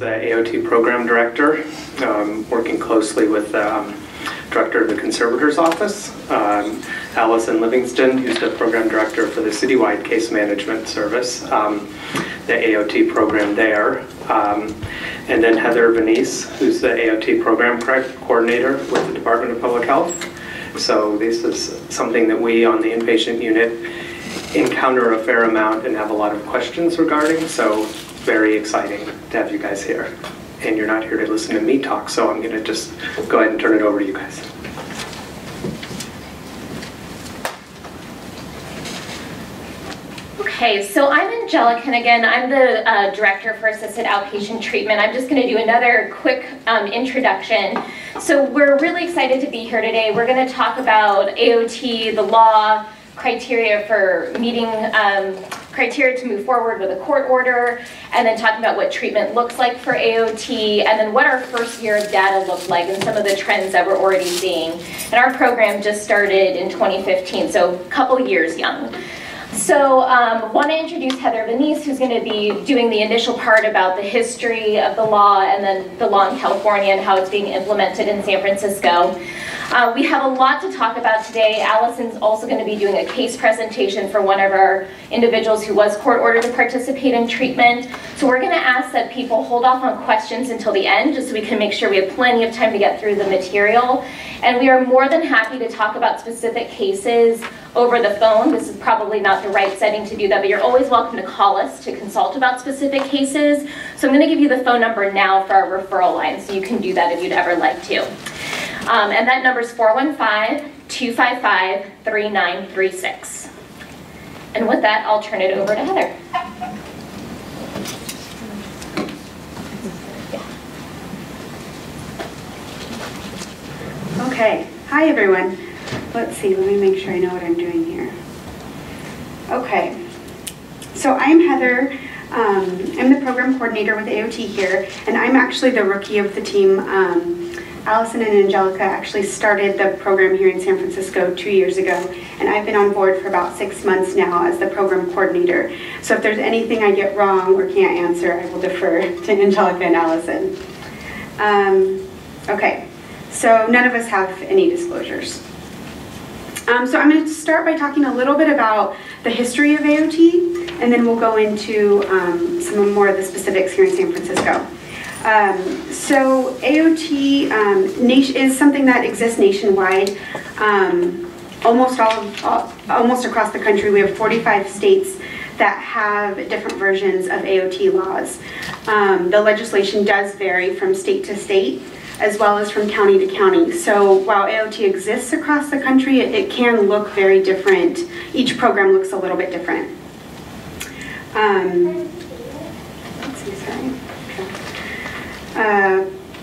the AOT Program Director, working closely with the Director of the Conservator's Office, Alison Livingston, who's the Program Director for the Citywide Case Management Service, the AOT program there, and then Heather Venisse, who's the AOT Program Coordinator with the Department of Public Health. So this is something that we on the inpatient unit encounter a fair amount and have a lot of questions regarding, so very exciting to have you guys here. And you're not here to listen to me talk, so I'm going to just go ahead and turn it over to you guys. Okay, so I'm Angelica, and again, I'm the Director for Assisted Outpatient Treatment. I'm just going to do another quick introduction. So we're really excited to be here today. We're going to talk about AOT, the law, criteria for meeting criteria to move forward with a court order, and then talking about what treatment looks like for AOT, and then what our first year of data looked like and some of the trends that we're already seeing. And our program just started in 2015, so a couple years young. So want to introduce Heather Venisse, who's going to be doing the initial part about the history of the law and then the law in California and how it's being implemented in San Francisco. We have a lot to talk about today. Alison's also going to be doing a case presentation for one of our individuals who was court ordered to participate in treatment. So we're going to ask that people hold off on questions until the end, just so we can make sure we have plenty of time to get through the material. And we are more than happy to talk about specific cases over the phone. This is probably not the right setting to do that, but you're always welcome to call us to consult about specific cases. So I'm going to give you the phone number now for our referral line, so you can do that if you'd ever like to. And that number is 415-255-3936. And with that, I'll turn it over to Heather. Okay, hi everyone. Let's see, let me make sure I know what I'm doing here. Okay, so I'm Heather. I'm the program coordinator with AOT here, and I'm actually the rookie of the team. Alison and Angelica actually started the program here in San Francisco 2 years ago, and I've been on board for about 6 months now as the program coordinator. So if there's anything I get wrong or can't answer, I will defer to Angelica and Alison. Okay, so none of us have any disclosures. So I'm going to start by talking a little bit about the history of AOT, and then we'll go into some more of the specifics here in San Francisco. So AOT is something that exists nationwide. Almost across the country, we have 45 states that have different versions of AOT laws. The legislation does vary from state to state, as well as from county to county. So while AOT exists across the country, it can look very different. Each program looks a little bit different. Let's see, sorry.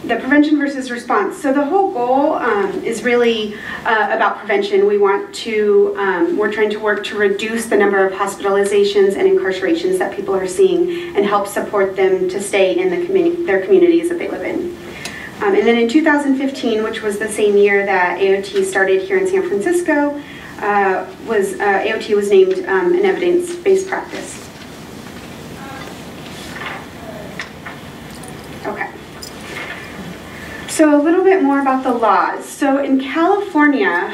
The prevention versus response. So the whole goal is really about prevention. We're trying to work to reduce the number of hospitalizations and incarcerations that people are seeing and help support them to stay in their communities that they live in. And then in 2015, which was the same year that AOT started here in San Francisco, AOT was named an evidence-based practice. Okay. So a little bit more about the laws. So in California,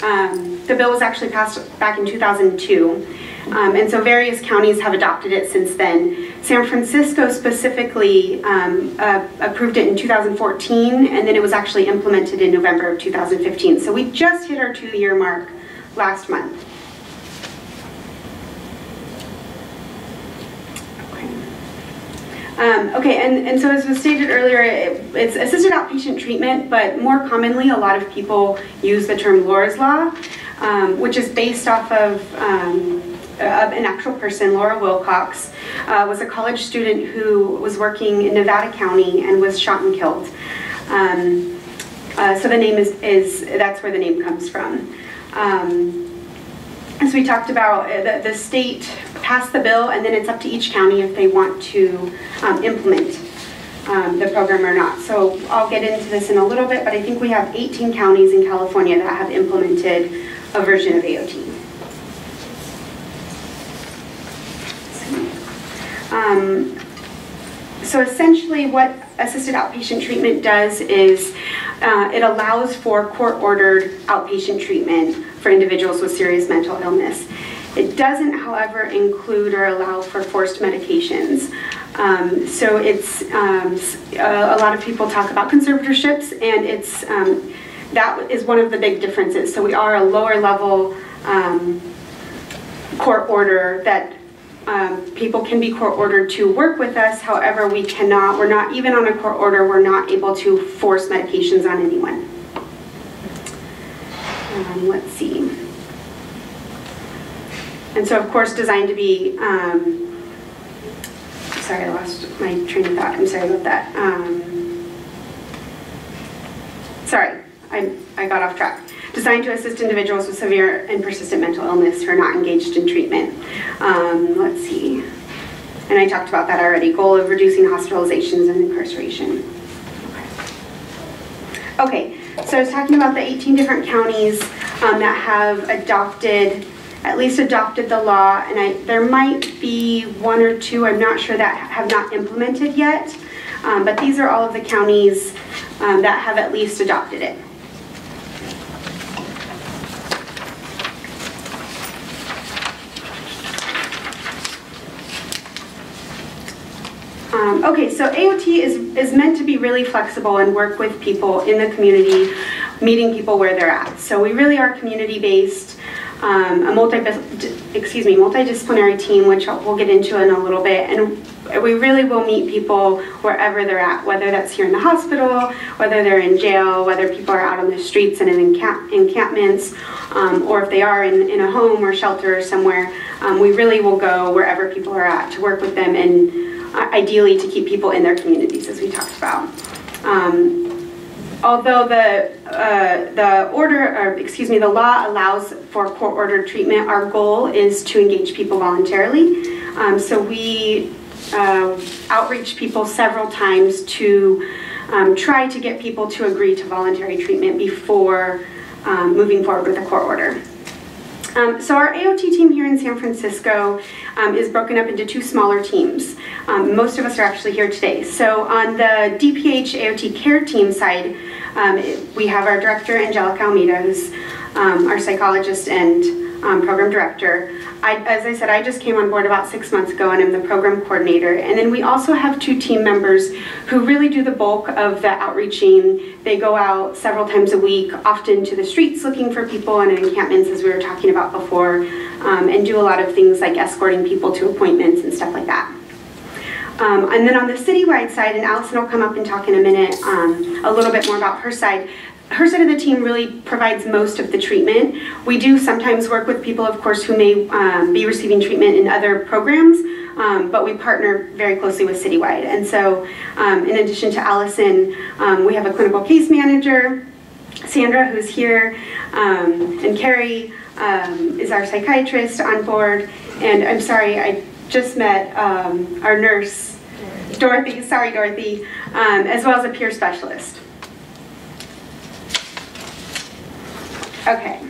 the bill was actually passed back in 2002. And so various counties have adopted it since then. San Francisco specifically approved it in 2014, and then it was actually implemented in November of 2015. So we just hit our 2-year mark last month. Okay, and so as was stated earlier, it's assisted outpatient treatment, but more commonly a lot of people use the term Laura's Law, which is based off of an actual person. Laura Wilcox was a college student who was working in Nevada County and was shot and killed. So the name that's where the name comes from. As we talked about, the state passed the bill, and then it's up to each county if they want to implement the program or not. So I'll get into this in a little bit, but I think we have 18 counties in California that have implemented a version of AOT. So essentially what assisted outpatient treatment does is it allows for court-ordered outpatient treatment for individuals with serious mental illness. It doesn't, however, include or allow for forced medications. So it's, a lot of people talk about conservatorships, and it's, that is one of the big differences. So we are a lower level court order that people can be court ordered to work with us. However, we cannot, we're not, even on a court order, we're not able to force medications on anyone. Let's see. And so, of course, designed to be, sorry, I lost my train of thought. I'm sorry about that. Sorry, I got off track. Designed to assist individuals with severe and persistent mental illness who are not engaged in treatment. Let's see. And I talked about that already. Goal of reducing hospitalizations and incarceration. Okay, so I was talking about the 18 different counties that have adopted, at least adopted the law, and there might be one or two, I'm not sure, that have not implemented yet, but these are all of the counties that have at least adopted it. Okay, so AOT is meant to be really flexible and work with people in the community, meeting people where they're at. So we really are community-based, a multidisciplinary team, which we'll get into in a little bit, and we really will meet people wherever they're at, whether that's here in the hospital, whether they're in jail, whether people are out on the streets and in encampments, or if they are in a home or shelter or somewhere. We really will go wherever people are at to work with them, and ideally to keep people in their communities, as we talked about. Although the law allows for court-ordered treatment, our goal is to engage people voluntarily. So we outreach people several times to try to get people to agree to voluntary treatment before moving forward with a court order. So our AOT team here in San Francisco is broken up into two smaller teams. Most of us are actually here today. So on the DPH AOT care team side, we have our director, Angelica Almeida, who's our psychologist and program director. As I said, I just came on board about 6 months ago, and I'm the program coordinator. And then we also have two team members who really do the bulk of the outreaching. They go out several times a week, often to the streets looking for people and in encampments, as we were talking about before, and do a lot of things like escorting people to appointments and stuff like that. And then on the citywide side, and Alison will come up and talk in a minute a little bit more about her side. Her side of the team really provides most of the treatment. We do sometimes work with people, of course, who may be receiving treatment in other programs, but we partner very closely with Citywide. And so in addition to Alison, we have a clinical case manager, Sandra, who's here, and Carrie is our psychiatrist on board. And I'm sorry, I just met our nurse, Dorothy, sorry Dorothy, as well as a peer specialist. Okay.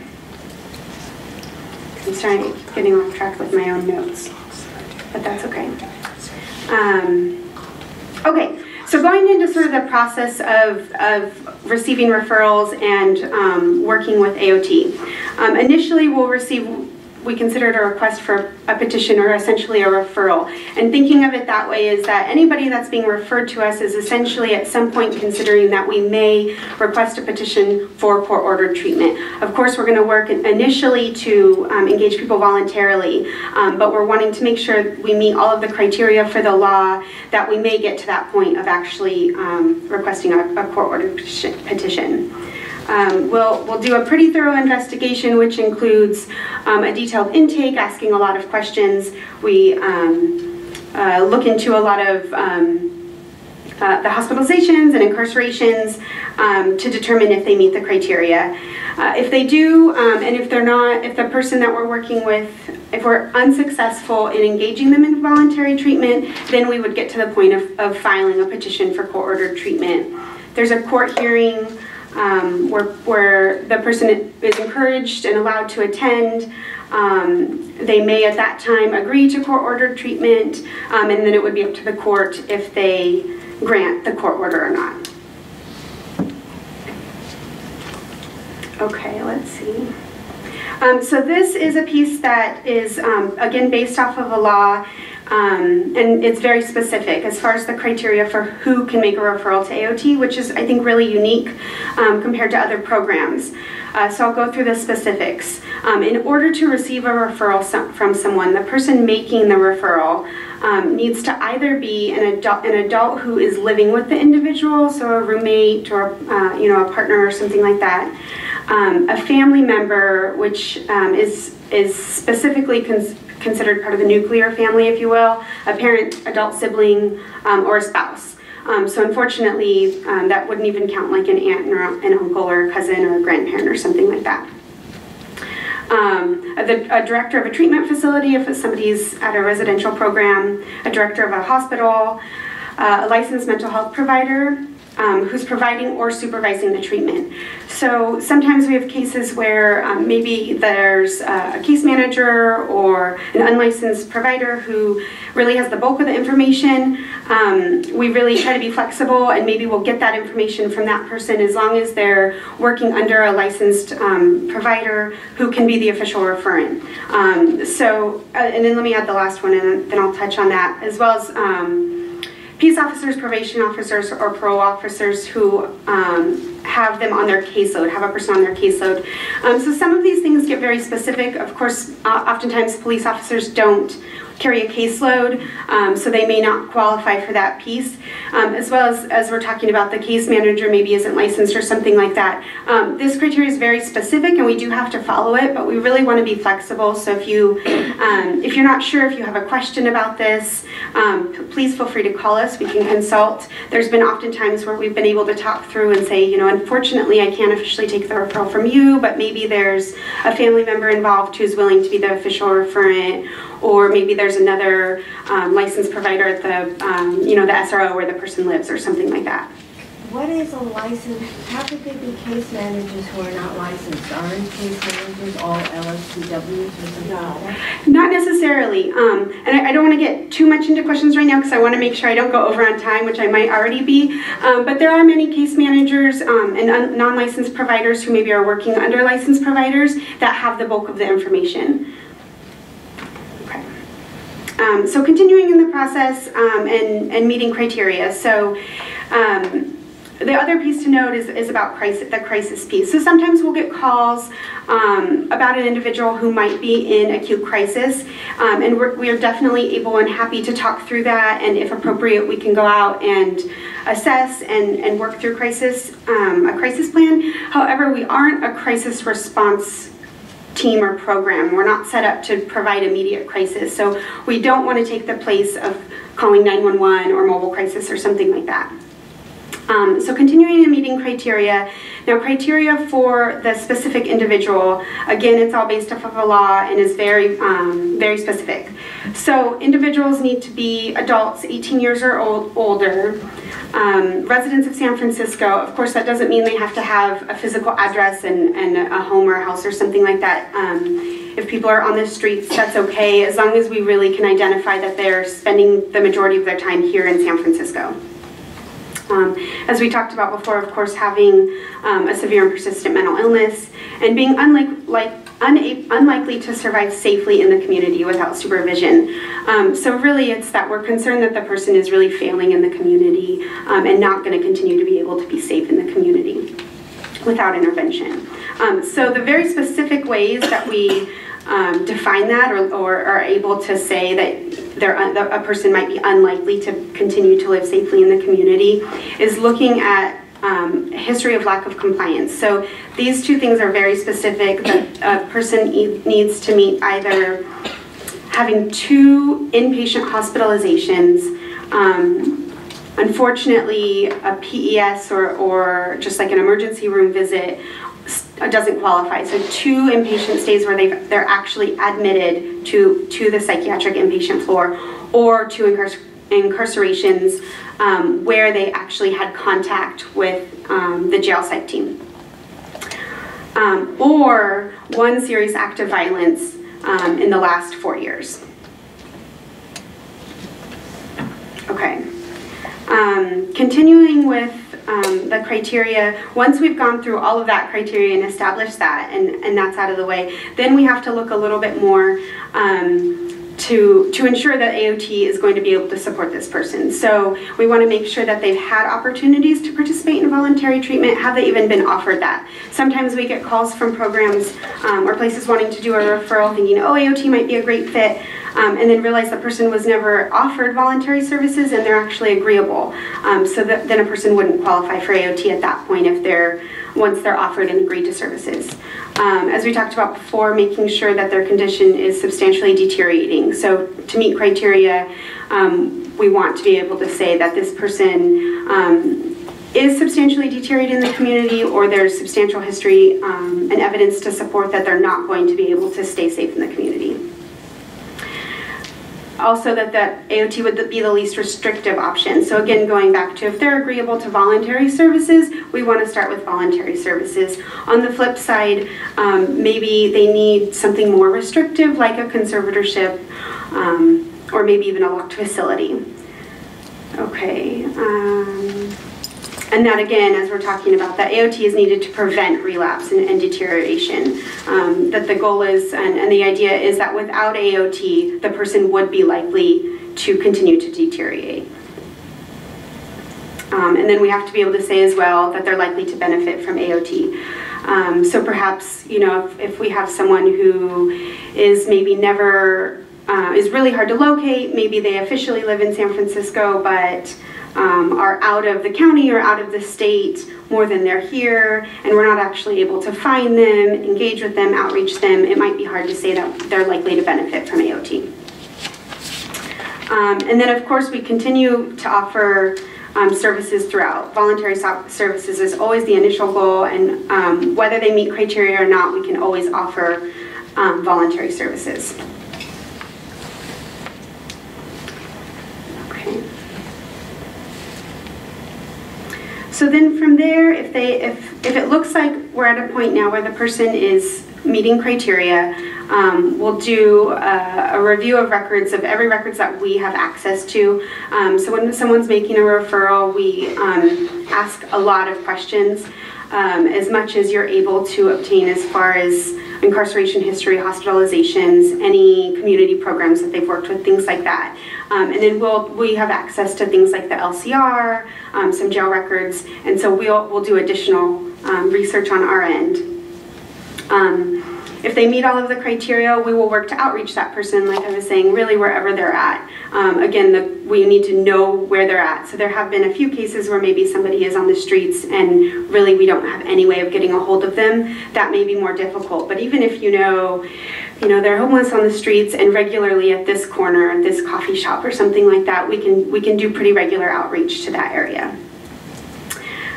I'm starting getting off track with my own notes, but that's okay. Okay, so going into sort of the process of receiving referrals and working with AOT. Initially, we considered a request for a petition, or essentially a referral. And thinking of it that way is that anybody that's being referred to us is essentially at some point considering that we may request a petition for court-ordered treatment. Of course, we're going to work initially to engage people voluntarily, but we're wanting to make sure we meet all of the criteria for the law that we may get to that point of actually requesting a court-ordered petition. We'll do a pretty thorough investigation, which includes a detailed intake, asking a lot of questions. We look into a lot of the hospitalizations and incarcerations to determine if they meet the criteria. If they do, and if they're not, if the person that we're working with, if we're unsuccessful in engaging them in voluntary treatment, then we would get to the point of filing a petition for court-ordered treatment. There's a court hearing where the person is encouraged and allowed to attend. They may at that time agree to court-ordered treatment, and then it would be up to the court if they grant the court order or not. Okay, let's see. So this is a piece that is, again, based off of a law, and it's very specific as far as the criteria for who can make a referral to AOT, which is, I think, really unique compared to other programs. So I'll go through the specifics. In order to receive a referral from someone, the person making the referral needs to either be an adult who is living with the individual, so a roommate or a partner or something like that, a family member, which is specifically considered part of the nuclear family, if you will, a parent, adult sibling, or a spouse. So unfortunately, that wouldn't even count like an aunt or an uncle or a cousin or a grandparent or something like that. A director of a treatment facility if somebody's at a residential program, a director of a hospital, a licensed mental health provider who's providing or supervising the treatment. So sometimes we have cases where maybe there's a case manager or an unlicensed provider who really has the bulk of the information. We really try to be flexible, and maybe we'll get that information from that person as long as they're working under a licensed provider who can be the official referent. And then let me add the last one, and then I'll touch on that, as well as peace officers, probation officers, or parole officers who have them on their caseload, have a person on their caseload. So some of these things get very specific. Of course, oftentimes police officers don't carry a caseload, so they may not qualify for that piece. As well as we're talking about, the case manager maybe isn't licensed or something like that. This criteria is very specific, and we do have to follow it, but we really want to be flexible. So if you're not sure, if you have a question about this, please feel free to call us. We can consult. There's been often times where we've been able to talk through and say, unfortunately, I can't officially take the referral from you, but maybe there's a family member involved who's willing to be the official referent, or maybe there's another licensed provider at the, the SRO where the person lives or something like that. What is a license? How could they be case managers who are not licensed? Aren't case managers all LCSWs or something like that? Not necessarily. And I don't want to get too much into questions right now because I want to make sure I don't go over on time, which I might already be. But there are many case managers and non-licensed providers who maybe are working under licensed providers that have the bulk of the information. So continuing in the process and meeting criteria. So the other piece to note is about the crisis piece. So sometimes we'll get calls about an individual who might be in acute crisis, and we are definitely able and happy to talk through that, and if appropriate, we can go out and assess and work through a crisis plan. However, we aren't a crisis response team or program. We're not set up to provide immediate crisis, so we don't want to take the place of calling 911 or mobile crisis or something like that. So continuing in meeting criteria. Now, criteria for the specific individual, again, it's all based off of a law and is very, very specific. So individuals need to be adults 18 years or older, residents of San Francisco. Of course, that doesn't mean they have to have a physical address and a home or a house or something like that. If people are on the streets, that's okay, as long as we really can identify that they're spending the majority of their time here in San Francisco. As we talked about before, of course, having a severe and persistent mental illness and being unlikely to survive safely in the community without supervision. So really it's that we're concerned that the person is really failing in the community and not going to continue to be able to be safe in the community without intervention. So the very specific ways that we define that or are able to say that a person might be unlikely to continue to live safely in the community is looking at a history of lack of compliance. So these two things are very specific. That a person needs to meet either having 2 inpatient hospitalizations, unfortunately a PES or just like an emergency room visit doesn't qualify. So 2 inpatient stays where they're actually admitted to the psychiatric inpatient floor, or 2 incarcerations where they actually had contact with the jail psych team. Or one serious act of violence in the last 4 years. Okay. Continuing with the criteria, once we've gone through all of that criteria and established that, and that's out of the way, then we have to look a little bit more to ensure that AOT is going to be able to support this person. So we want to make sure that they've had opportunities to participate in voluntary treatment. Have they even been offered that? Sometimes we get calls from programs or places wanting to do a referral thinking, oh, AOT might be a great fit, and then realize the person was never offered voluntary services and they're actually agreeable. So that then a person wouldn't qualify for AOT at that point if once they're offered and agreed to services. As we talked about before, making sure that their condition is substantially deteriorating. So to meet criteria, we want to be able to say that this person is substantially deteriorating in the community, or there's substantial history and evidence to support that they're not going to be able to stay safe in the community. Also that AOT would be the least restrictive option. So again, going back to if they're agreeable to voluntary services, we want to start with voluntary services. On the flip side, maybe they need something more restrictive like a conservatorship or maybe even a locked facility. Okay. And that again, as we're talking about, that AOT is needed to prevent relapse and deterioration. That the goal is, and the idea is that without AOT, the person would be likely to continue to deteriorate. And then we have to be able to say as well that they're likely to benefit from AOT. So perhaps, you know, if we have someone who is maybe never, is really hard to locate, maybe they officially live in San Francisco, but are out of the county or out of the state more than they're here, and we're not actually able to find them, engage with them, outreach them, it might be hard to say that they're likely to benefit from AOT. And then of course we continue to offer services throughout. Voluntary services is always the initial goal, and whether they meet criteria or not, we can always offer voluntary services. So then from there, if it looks like we're at a point now where the person is meeting criteria, we'll do a review of records, of every records that we have access to. So when someone's making a referral, we ask a lot of questions, as much as you're able to obtain as far as incarceration history, hospitalizations, any community programs that they've worked with, things like that. And then we have access to things like the LCR, some jail records, and so we'll do additional research on our end. If they meet all of the criteria, we will work to outreach that person, like I was saying, really wherever they're at. Again, we need to know where they're at. So there have been a few cases where maybe somebody is on the streets and really we don't have any way of getting a hold of them. That may be more difficult. But even if you know they're homeless on the streets and regularly at this corner, at this coffee shop or something like that, we can do pretty regular outreach to that area.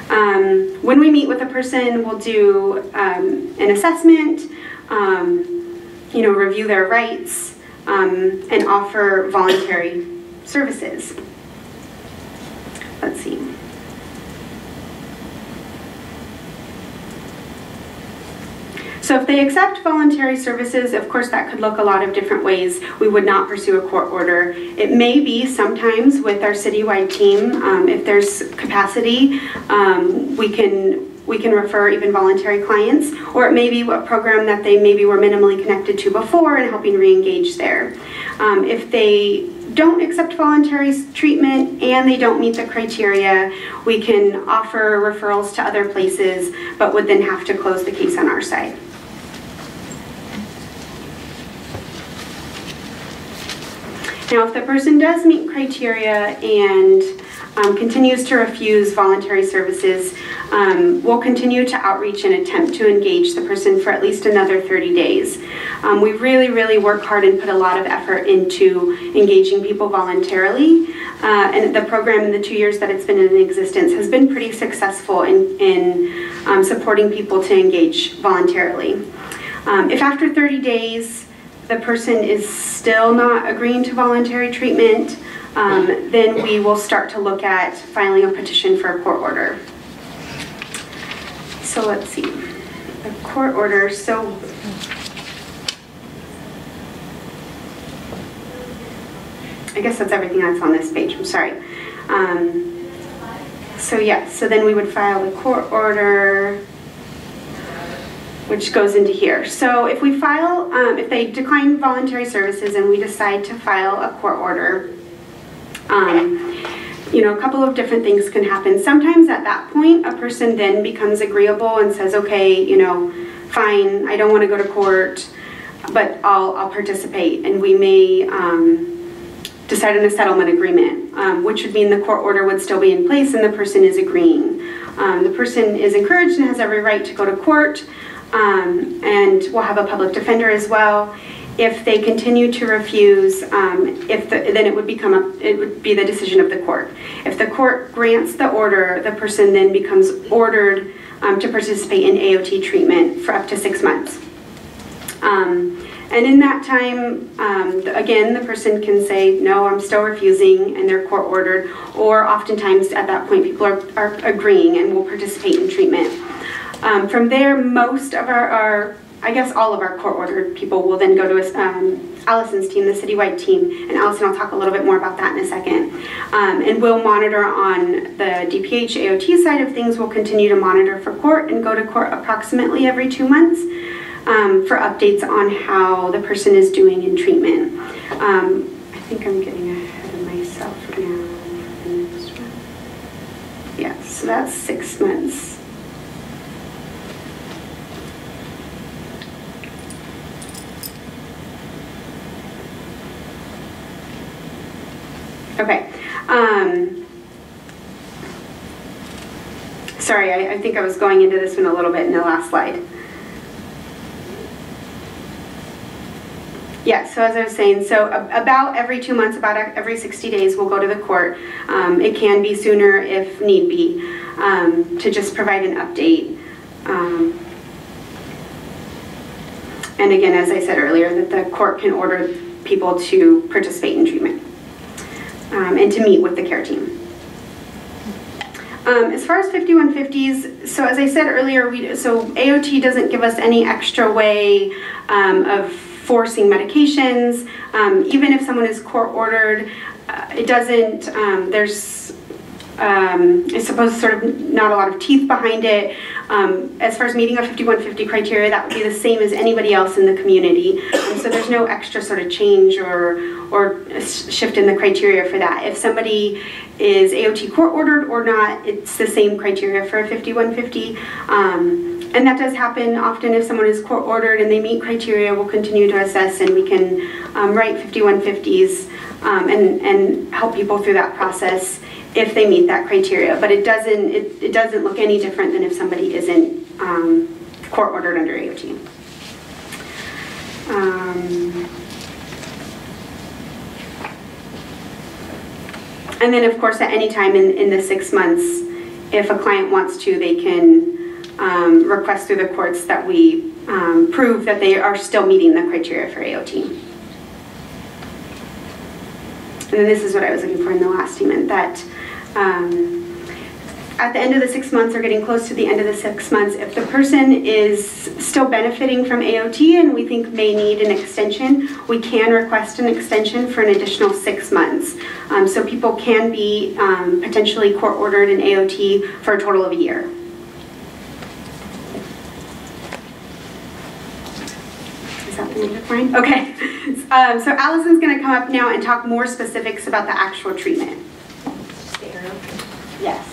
When we meet with a person, we'll do an assessment, review their rights, and offer voluntary services. Let's see. So if they accept voluntary services, of course that could look a lot of different ways. We would not pursue a court order. It may be sometimes with our citywide team, if there's capacity, we can refer even voluntary clients, or it may be a program that they maybe were minimally connected to before and helping re-engage there. If they don't accept voluntary treatment and they don't meet the criteria, we can offer referrals to other places, but would then have to close the case on our side. Now, if the person does meet criteria and continues to refuse voluntary services, we'll continue to outreach and attempt to engage the person for at least another 30 days. We really, really work hard and put a lot of effort into engaging people voluntarily. And the program in the 2 years that it's been in existence has been pretty successful in supporting people to engage voluntarily. If after 30 days the person is still not agreeing to voluntary treatment, then we will start to look at filing a petition for a court order. So let's see, a court order. So I guess that's everything that's on this page, I'm sorry. So yeah, so then we would file the court order, which goes into here. So if we file, if they decline voluntary services and we decide to file a court order, you know, a couple of different things can happen. Sometimes at that point, a person then becomes agreeable and says, okay, you know, fine, I don't want to go to court, but I'll participate. And we may decide on a settlement agreement, which would mean the court order would still be in place and the person is agreeing. The person is encouraged and has every right to go to court, and we'll have a public defender as well. If they continue to refuse, then it would be the decision of the court. If the court grants the order, the person then becomes ordered to participate in AOT treatment for up to 6 months. And in that time, again, the person can say, no, I'm still refusing, and they're court ordered, or oftentimes at that point people are agreeing and will participate in treatment. From there, most of I guess all of our court-ordered people will then go to Alison's team, the citywide team, and Alison will talk a little bit more about that in a second. And we'll monitor on the DPH AOT side of things. We'll continue to monitor for court and go to court approximately every 2 months for updates on how the person is doing in treatment. I think I'm getting ahead of myself now. Yeah, so that's 6 months. Okay. Sorry, I think I was going into this one a little bit in the last slide. Yeah, so as I was saying, so about every 2 months, about every 60 days, we'll go to the court. It can be sooner if need be, to just provide an update. And again, as I said earlier, that the court can order people to participate in treatment. And to meet with the care team. As far as 5150s, so as I said earlier, so AOT doesn't give us any extra way of forcing medications. Even if someone is court ordered, it doesn't, it's supposed to sort of not a lot of teeth behind it. As far as meeting a 5150 criteria, that would be the same as anybody else in the community. So there's no extra sort of change or shift in the criteria for that. If somebody is AOT court ordered or not, it's the same criteria for a 5150. And that does happen often. If someone is court ordered and they meet criteria, we'll continue to assess and we can write 5150s and help people through that process if they meet that criteria. But it doesn't look any different than if somebody isn't court ordered under AOT. And then of course at any time in the 6 months, if a client wants to, they can request through the courts that we prove that they are still meeting the criteria for AOT. And then this is what I was looking for in the last statement, that at the end of the 6 months or getting close to the end of the 6 months, if the person is still benefiting from AOT and we think may need an extension, we can request an extension for an additional 6 months. So people can be potentially court ordered in AOT for a total of a year. Is that the fine? Okay. So Alison's going to come up now and talk more specifics about the actual treatment. Yes.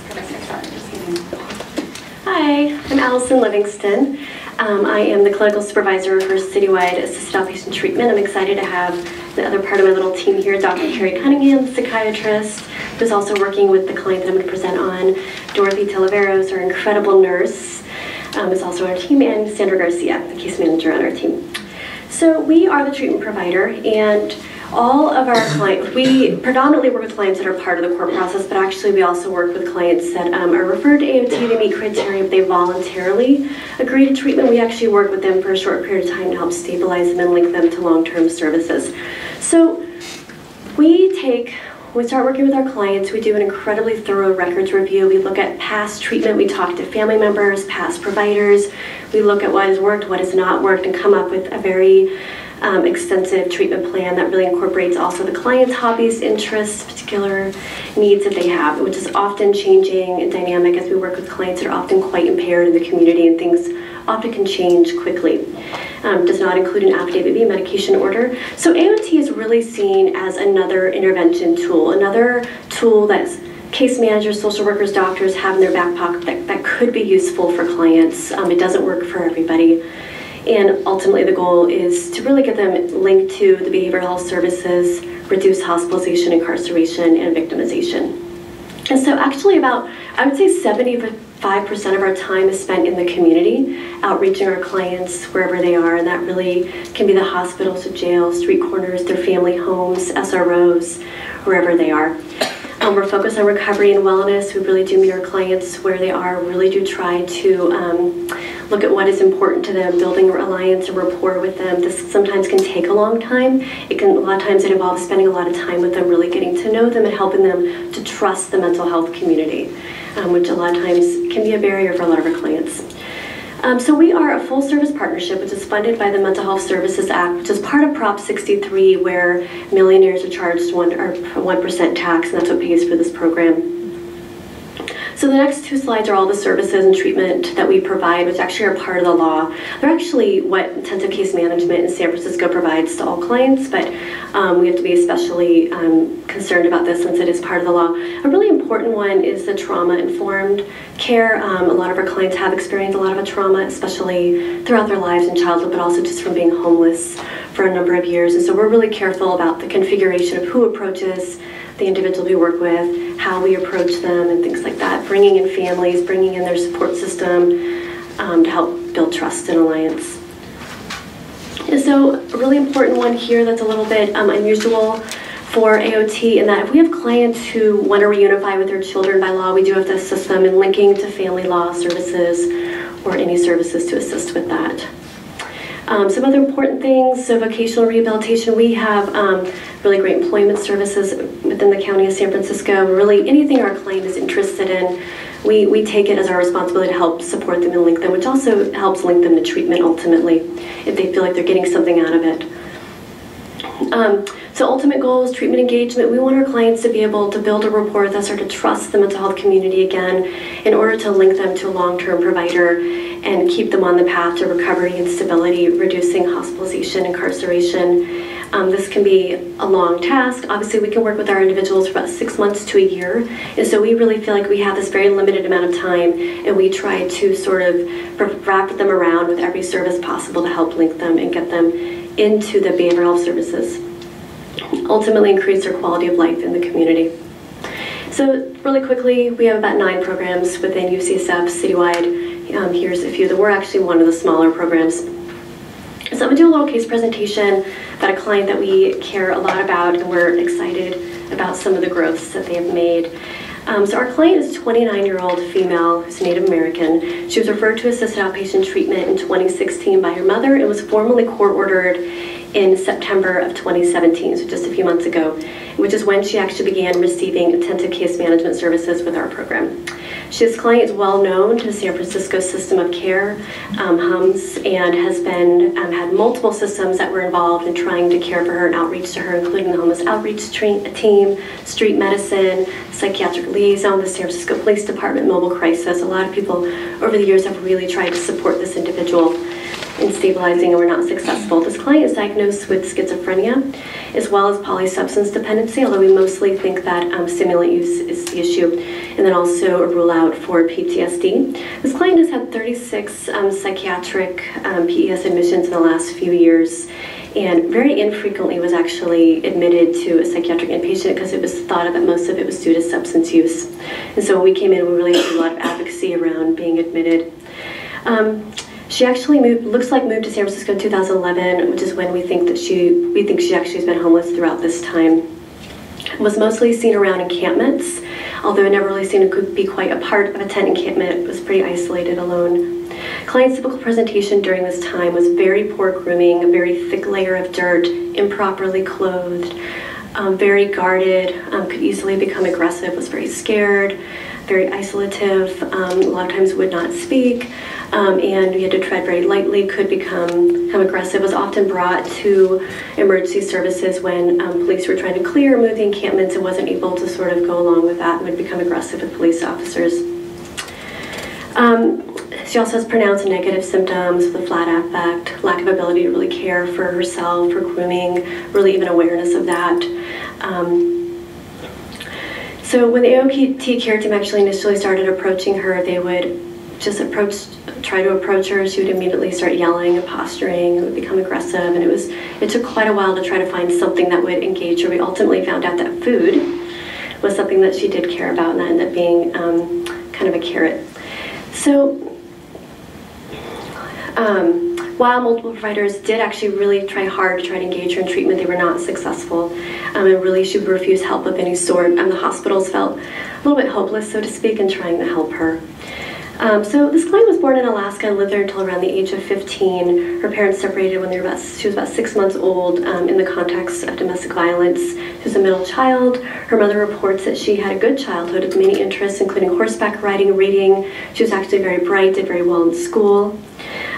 Hi, I'm Alison Livingston. I am the clinical supervisor for citywide assisted outpatient treatment. I'm excited to have the other part of my little team here, Dr. Carrie Cunningham, psychiatrist, who's also working with the client that I'm going to present on. Dorothy Talaveros, our incredible nurse, is also on our team, and Sandra Garcia, the case manager on our team. So we are the treatment provider, and all of our clients, we predominantly work with clients that are part of the court process, but actually we also work with clients that are referred to AOT to meet criteria, but they voluntarily agree to treatment. We actually work with them for a short period of time to help stabilize them and link them to long-term services. So we take when we start working with our clients, we do an incredibly thorough records review. We look at past treatment, we talk to family members, past providers, we look at what has worked, what has not worked, and come up with a very extensive treatment plan that really incorporates also the client's hobbies, interests, particular needs that they have, which is often changing and dynamic as we work with clients that are often quite impaired in the community, and things often can change quickly. Does not include an affidavit B medication order. So AOT is really seen as another intervention tool, another tool that case managers, social workers, doctors have in their back pocket that could be useful for clients. It doesn't work for everybody. And ultimately the goal is to really get them linked to the behavioral health services, reduce hospitalization, incarceration, and victimization. And so actually I would say 75% of our time is spent in the community, outreaching our clients wherever they are, and that really can be the hospitals, the jails, street corners, their family homes, SROs, wherever they are. We're focused on recovery and wellness. We really do meet our clients where they are. We really do try to look at what is important to them, building alliance and rapport with them. This sometimes can take a long time. A lot of times it involves spending a lot of time with them, really getting to know them and helping them to trust the mental health community, which a lot of times can be a barrier for a lot of our clients. So we are a full-service partnership, which is funded by the Mental Health Services Act, which is part of Prop 63, where millionaires are charged 1% tax, and that's what pays for this program. So the next two slides are all the services and treatment that we provide, which actually are part of the law. They're actually what intensive case management in San Francisco provides to all clients, but we have to be especially concerned about this since it is part of the law. A really important one is the trauma-informed care. A lot of our clients have experienced a lot of trauma, especially throughout their lives in childhood, but also just from being homeless for a number of years. And so we're really careful about the configuration of who approaches the individuals we work with, how we approach them, and things like that. Bringing in families, bringing in their support system to help build trust and alliance. And so a really important one here that's a little bit unusual for AOT in that if we have clients who want to reunify with their children by law, we do have to assist them in linking to family law services or any services to assist with that. Some other important things, so vocational rehabilitation, we have really great employment services within the County of San Francisco. Really anything our client is interested in, we take it as our responsibility to help support them and link them, which also helps link them to treatment ultimately, if they feel like they're getting something out of it. So ultimate goal is treatment engagement. We want our clients to be able to build a rapport with us or to trust the mental health community again in order to link them to a long-term provider and keep them on the path to recovery and stability, reducing hospitalization, incarceration. This can be a long task. Obviously, we can work with our individuals for about 6 months to a year. And so we really feel like we have this very limited amount of time, and we try to sort of wrap them around with every service possible to help link them and get them into the behavioral health services. Ultimately increase their quality of life in the community. So really quickly, we have about 9 programs within UCSF citywide. Here's a few that we're actually one of the smaller programs. So I'm going to do a little case presentation about a client that we care a lot about, and we're excited about some of the growths that they have made. So our client is a 29-year-old female who's Native American. She was referred to assisted outpatient treatment in 2016 by her mother and was formally court-ordered in September of 2017, so just a few months ago, which is when she actually began receiving intensive case management services with our program. This client is well known to the San Francisco system of care, HUMS, and has been had multiple systems that were involved in trying to care for her and outreach to her, including the homeless outreach team, street medicine, psychiatric liaison, the San Francisco Police Department, mobile crisis. A lot of people over the years have really tried to support this individual in stabilizing, and we're not successful. This client is diagnosed with schizophrenia as well as polysubstance dependency, although we mostly think that stimulant use is the issue, and then also a rule out for PTSD. This client has had 36 psychiatric PES admissions in the last few years, and very infrequently was actually admitted to a psychiatric inpatient because it was thought that most of it was due to substance use. And so when we came in, we really did a lot of advocacy around being admitted. She actually moved to San Francisco in 2011, which is when we think she actually has been homeless throughout this time. Was mostly seen around encampments, although it never really seemed to be quite a part of a tent encampment. It was pretty isolated, alone. Client's typical presentation during this time was very poor grooming, a very thick layer of dirt, improperly clothed, very guarded, could easily become aggressive, was very scared, very isolative, a lot of times would not speak, and you had to tread very lightly, could become aggressive, was often brought to emergency services when police were trying to clear or move the encampments and wasn't able to sort of go along with that and would become aggressive with police officers. She also has pronounced negative symptoms with a flat affect, lack of ability to really care for herself, for grooming, really even awareness of that. So when the AOT care team actually initially started approaching her, they would just try to approach her. She would immediately start yelling and posturing, and would become aggressive, and it took quite a while to try to find something that would engage her. We ultimately found out that food was something that she did care about, and that ended up being kind of a carrot. So while multiple providers did actually really try hard to try to engage her in treatment, they were not successful. And really she would refuse help of any sort. The hospitals felt a little bit hopeless, so to speak, in trying to help her. So this client was born in Alaska and lived there until around the age of 15. Her parents separated when she was about 6 months old in the context of domestic violence. She was a middle child. Her mother reports that she had a good childhood with many interests, including horseback riding, reading. She was actually very bright, did very well in school.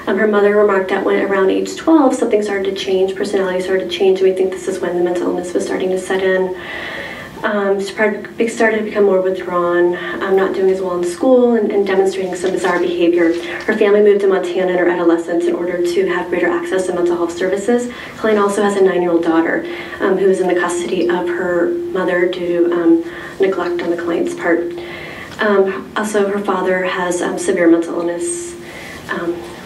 Her mother remarked that when around age 12, something started to change, personality started to change, and we think this is when the mental illness was starting to set in. She started to become more withdrawn, not doing as well in school, and demonstrating some bizarre behavior. Her family moved to Montana in her adolescence in order to have greater access to mental health services. Client also has a 9-year-old daughter who is in the custody of her mother due to neglect on the client's part. Also, her father has severe mental illness,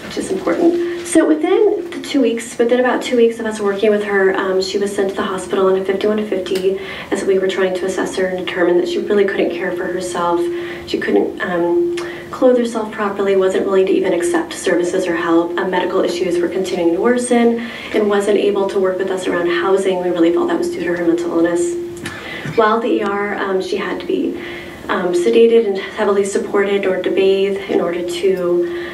which is important. So within about 2 weeks of us working with her, she was sent to the hospital on a 51-50 as we were trying to assess her and determine that she really couldn't care for herself. She couldn't clothe herself properly, wasn't willing to even accept services or help. Medical issues were continuing to worsen and wasn't able to work with us around housing. We really felt that was due to her mental illness. While at the ER, she had to be sedated and heavily supported in order to bathe, in order to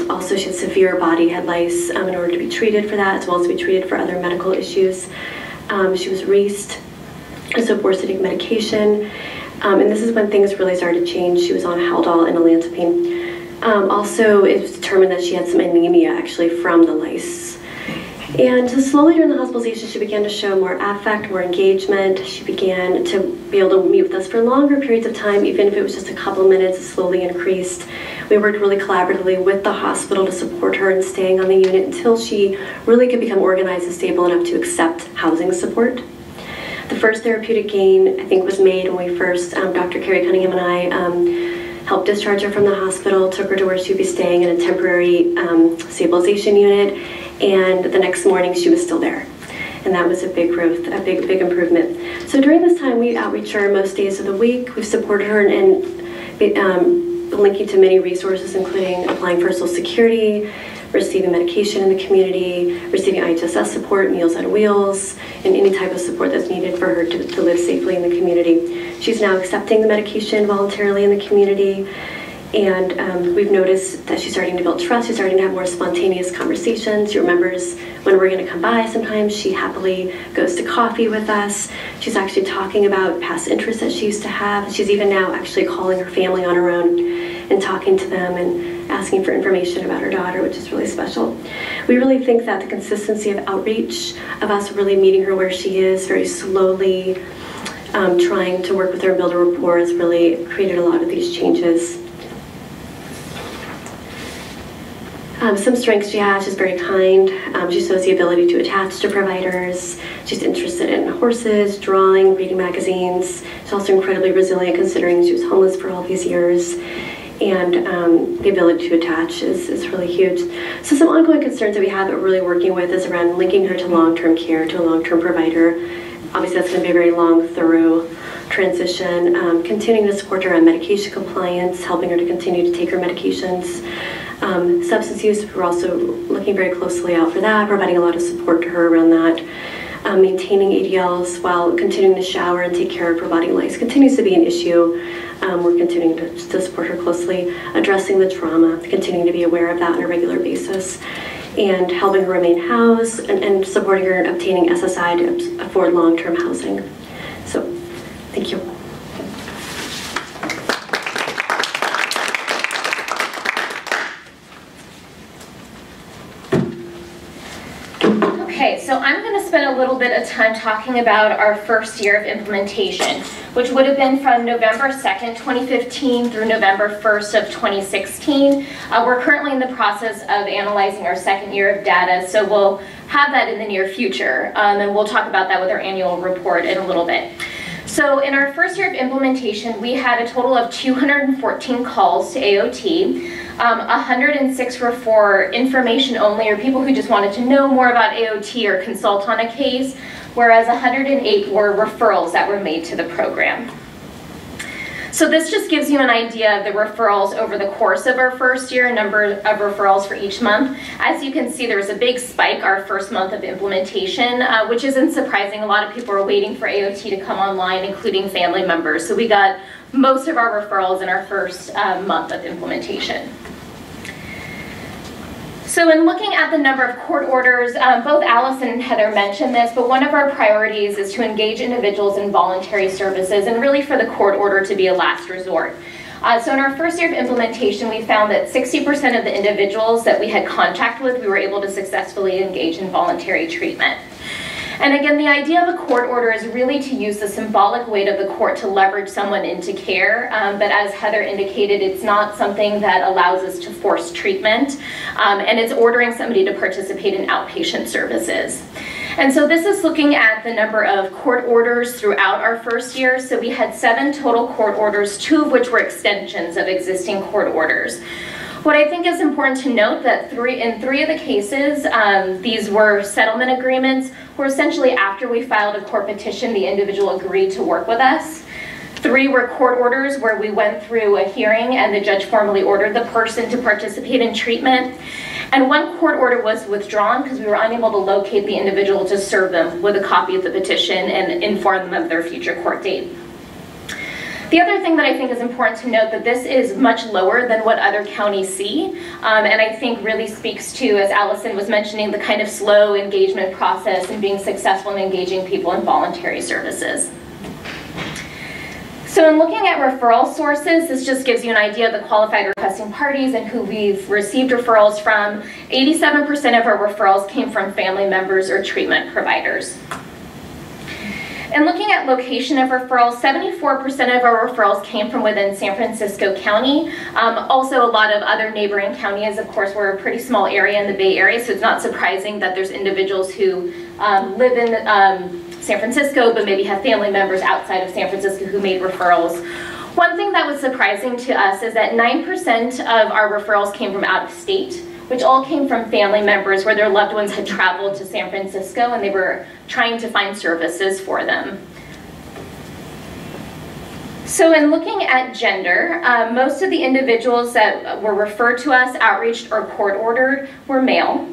also she had severe body head lice in order to be treated for that, as well as to be treated for other medical issues. She was raced, so borsodic medication, and this is when things really started to change. She was on Haldol and olanzapine. Also, it was determined that she had some anemia actually from the lice. And so slowly during the hospitalization, she began to show more affect, more engagement. She began to be able to meet with us for longer periods of time, even if it was just a couple minutes. It slowly increased. We worked really collaboratively with the hospital to support her in staying on the unit until she really could become organized and stable enough to accept housing support. The first therapeutic gain, I think, was made when we first, Dr. Carrie Cunningham and I helped discharge her from the hospital, took her to where she'd be staying in a temporary stabilization unit, and the next morning she was still there. And that was a big growth, a big improvement. So during this time, we outreach her most days of the week. We've supported her in linking to many resources, including applying for Social Security, receiving medication in the community, receiving IHSS support, Meals on Wheels, and any type of support that's needed for her to live safely in the community. She's now accepting the medication voluntarily in the community, and we've noticed that she's starting to build trust. She's starting to have more spontaneous conversations. She remembers when we're going to come by sometimes. She happily goes to coffee with us. She's actually talking about past interests that she used to have. She's even now actually calling her family on her own and talking to them and asking for information about her daughter, which is really special. We really think that the consistency of outreach, of us really meeting her where she is, very slowly trying to work with her and build a rapport, has really created a lot of these changes. Some strengths she has: she's very kind. She shows the ability to attach to providers. She's interested in horses, drawing, reading magazines. She's also incredibly resilient, considering she was homeless for all these years. And the ability to attach is really huge. So some ongoing concerns that we have that we're really working with is around linking her to long-term care, to a long-term provider. Obviously that's going to be a very long, thorough transition. Continuing to support her on medication compliance, helping her to continue to take her medications. Substance use, we're also looking very closely out for that, providing a lot of support to her around that. Maintaining ADLs while continuing to shower and take care of her body lice continues to be an issue. We're continuing to support her closely, addressing the trauma, continuing to be aware of that on a regular basis. and helping her remain housed and supporting her in obtaining SSI to afford long-term housing. So, thank you. Okay, so I'm going to spend a little bit of time talking about our first year of implementation, which would have been from November 2nd, 2015 through November 1st of 2016. We're currently in the process of analyzing our second year of data, so we'll have that in the near future, and we'll talk about that with our annual report in a little bit. So in our first year of implementation, we had a total of 214 calls to AOT. 106 were for information only, or people who just wanted to know more about AOT or consult on a case, whereas 108 were referrals that were made to the program. So this just gives you an idea of the referrals over the course of our first year, number of referrals for each month. As you can see, there was a big spike our first month of implementation, which isn't surprising. A lot of people are waiting for AOT to come online, including family members. So we got most of our referrals in our first month of implementation. So in looking at the number of court orders, both Alison and Heather mentioned this, but one of our priorities is to engage individuals in voluntary services and really for the court order to be a last resort. So in our first year of implementation, we found that 60% of the individuals that we had contact with, we were able to successfully engage in voluntary treatment. And again, the idea of a court order is really to use the symbolic weight of the court to leverage someone into care. But as Heather indicated, it's not something that allows us to force treatment. And it's ordering somebody to participate in outpatient services. And so this is looking at the number of court orders throughout our first year. So we had 7 total court orders, 2 of which were extensions of existing court orders. What I think is important to note that in three of the cases, these were settlement agreements, where essentially after we filed a court petition, the individual agreed to work with us. 3 were court orders where we went through a hearing and the judge formally ordered the person to participate in treatment. And 1 court order was withdrawn because we were unable to locate the individual to serve them with a copy of the petition and inform them of their future court date. The other thing that I think is important to note that this is much lower than what other counties see, and I think really speaks to, as Alison was mentioning, the kind of slow engagement process and being successful in engaging people in voluntary services. So in looking at referral sources, this just gives you an idea of the qualified requesting parties and who we've received referrals from. 87% of our referrals came from family members or treatment providers. And looking at location of referrals, 74% of our referrals came from within San Francisco County. Also a lot of other neighboring counties. Of course, we're a pretty small area in the Bay Area, so it's not surprising that there's individuals who live in San Francisco, but maybe have family members outside of San Francisco who made referrals. One thing that was surprising to us is that 9% of our referrals came from out of state, which all came from family members where their loved ones had traveled to San Francisco and they were trying to find services for them. So in looking at gender, most of the individuals that were referred to us, outreached, or court ordered were male.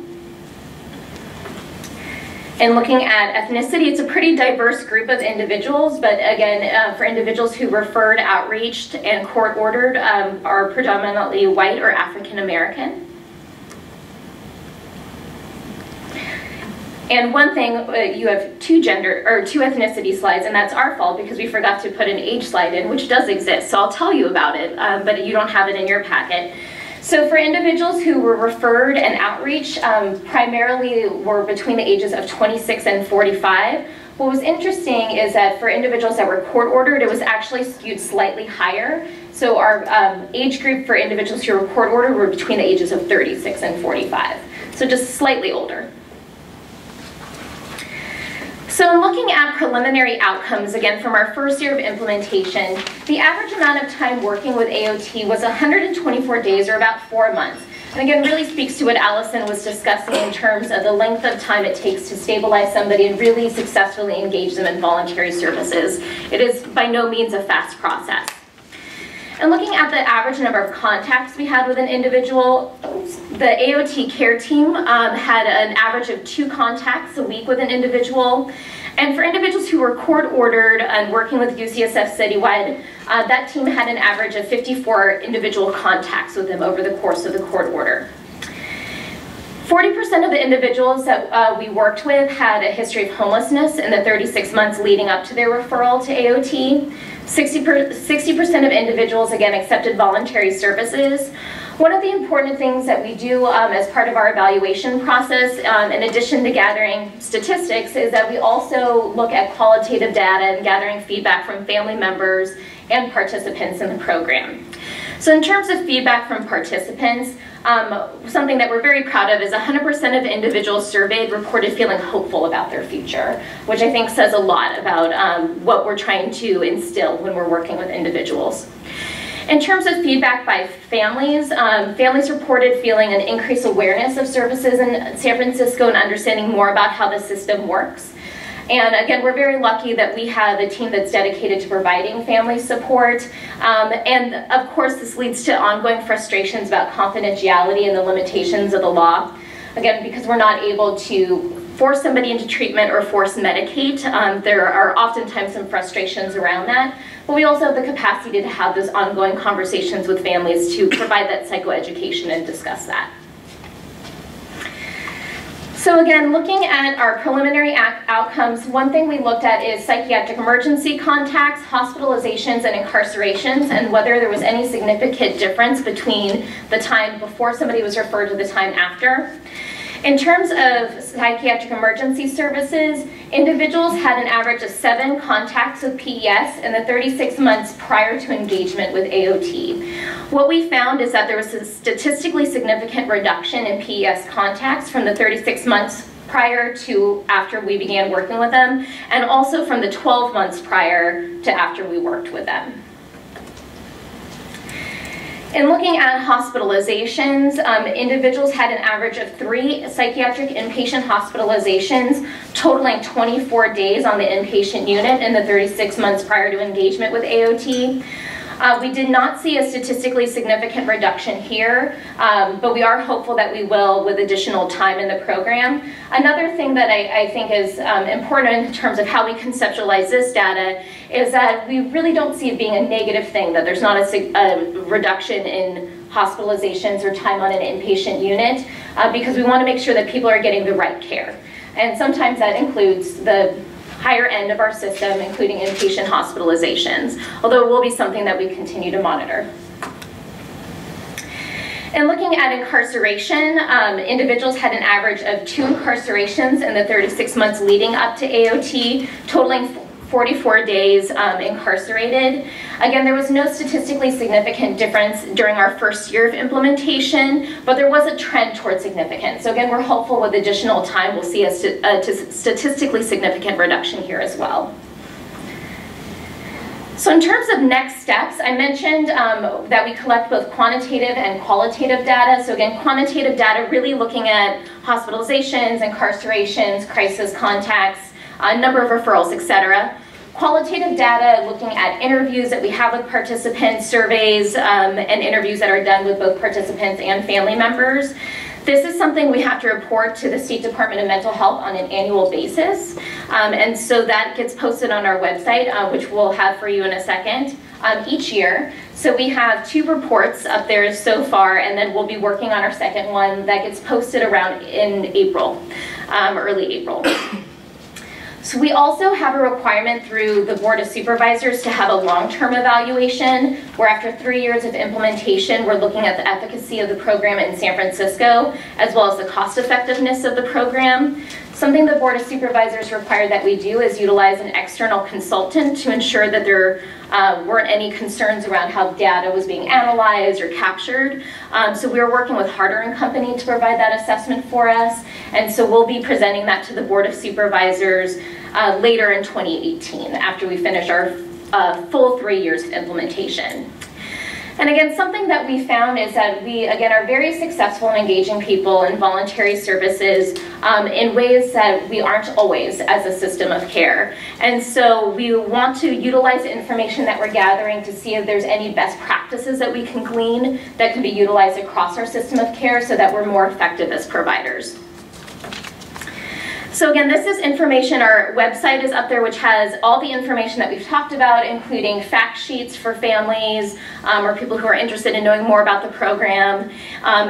And looking at ethnicity, it's a pretty diverse group of individuals, but again, for individuals who referred, outreached, and court ordered are predominantly white or African American. And one thing, you have 2 ethnicity slides, and that's our fault because we forgot to put an age slide in, which does exist, so I'll tell you about it, but you don't have it in your packet. So for individuals who were referred and outreach, primarily were between the ages of 26 and 45. What was interesting is that for individuals that were court ordered, it was actually skewed slightly higher. So our age group for individuals who were court ordered were between the ages of 36 and 45. So just slightly older. So in looking at preliminary outcomes, again, from our first year of implementation, the average amount of time working with AOT was 124 days, or about 4 months. And again, really speaks to what Alison was discussing in terms of the length of time it takes to stabilize somebody and really successfully engage them in voluntary services. It is by no means a fast process. And looking at the average number of contacts we had with an individual, the AOT care team had an average of 2 contacts a week with an individual. And for individuals who were court ordered and working with UCSF Citywide, that team had an average of 54 individual contacts with them over the course of the court order. 40% of the individuals that we worked with had a history of homelessness in the 36 months leading up to their referral to AOT. 60% of individuals, again, accepted voluntary services. One of the important things that we do as part of our evaluation process, in addition to gathering statistics, is that we also look at qualitative data and gathering feedback from family members and participants in the program. So in terms of feedback from participants, something that we're very proud of is 100% of individuals surveyed reported feeling hopeful about their future, which I think says a lot about what we're trying to instill when we're working with individuals. In terms of feedback by families, families reported feeling an increased awareness of services in San Francisco and understanding more about how the system works. And again, we're very lucky that we have a team that's dedicated to providing family support. And of course, this leads to ongoing frustrations about confidentiality and the limitations of the law. Again, because we're not able to force somebody into treatment or force medicate, there are oftentimes some frustrations around that. But we also have the capacity to have those ongoing conversations with families to provide that psychoeducation and discuss that. So again, looking at our preliminary outcomes, one thing we looked at is psychiatric emergency contacts, hospitalizations, and incarcerations, and whether there was any significant difference between the time before somebody was referred to the time after. In terms of psychiatric emergency services, individuals had an average of 7 contacts with PES in the 36 months prior to engagement with AOT. What we found is that there was a statistically significant reduction in PES contacts from the 36 months prior to after we began working with them, and also from the 12 months prior to after we worked with them. In looking at hospitalizations, individuals had an average of 3 psychiatric inpatient hospitalizations, totaling 24 days on the inpatient unit in the 36 months prior to engagement with AOT. We did not see a statistically significant reduction here, but we are hopeful that we will with additional time in the program. Another thing that I think is important in terms of how we conceptualize this data is that we really don't see it being a negative thing, that there's not a reduction in hospitalizations or time on an inpatient unit, because we want to make sure that people are getting the right care. And sometimes that includes the higher end of our system, including inpatient hospitalizations, although it will be something that we continue to monitor. And looking at incarceration, individuals had an average of 2 incarcerations in the 36 months leading up to AOT, totaling 44 days incarcerated. Again, there was no statistically significant difference during our first year of implementation, but there was a trend towards significance. So again, we're hopeful with additional time we'll see a statistically significant reduction here as well. So in terms of next steps, I mentioned that we collect both quantitative and qualitative data. So again, quantitative data really looking at hospitalizations, incarcerations, crisis contacts, number of referrals, etc. Qualitative data looking at interviews that we have with participants, surveys, and interviews that are done with both participants and family members. This is something we have to report to the State Department of Mental Health on an annual basis. And so that gets posted on our website, which we'll have for you in a second, each year. So we have 2 reports up there so far, and then we'll be working on our second one that gets posted around in April, early April. So we also have a requirement through the Board of Supervisors to have a long-term evaluation, where after 3 years of implementation, we're looking at the efficacy of the program in San Francisco, as well as the cost effectiveness of the program. Something the Board of Supervisors required that we do is utilize an external consultant to ensure that there weren't any concerns around how data was being analyzed or captured. So we were working with Harder & Company to provide that assessment for us. And so we'll be presenting that to the Board of Supervisors later in 2018, after we finish our full 3 years of implementation. And again, something that we found is that we, again, are very successful in engaging people in voluntary services in ways that we aren't always as a system of care. And so we want to utilize the information that we're gathering to see if there's any best practices that we can glean that can be utilized across our system of care so that we're more effective as providers. So again, this is information, our website is up there, which has all the information that we've talked about, including fact sheets for families or people who are interested in knowing more about the program.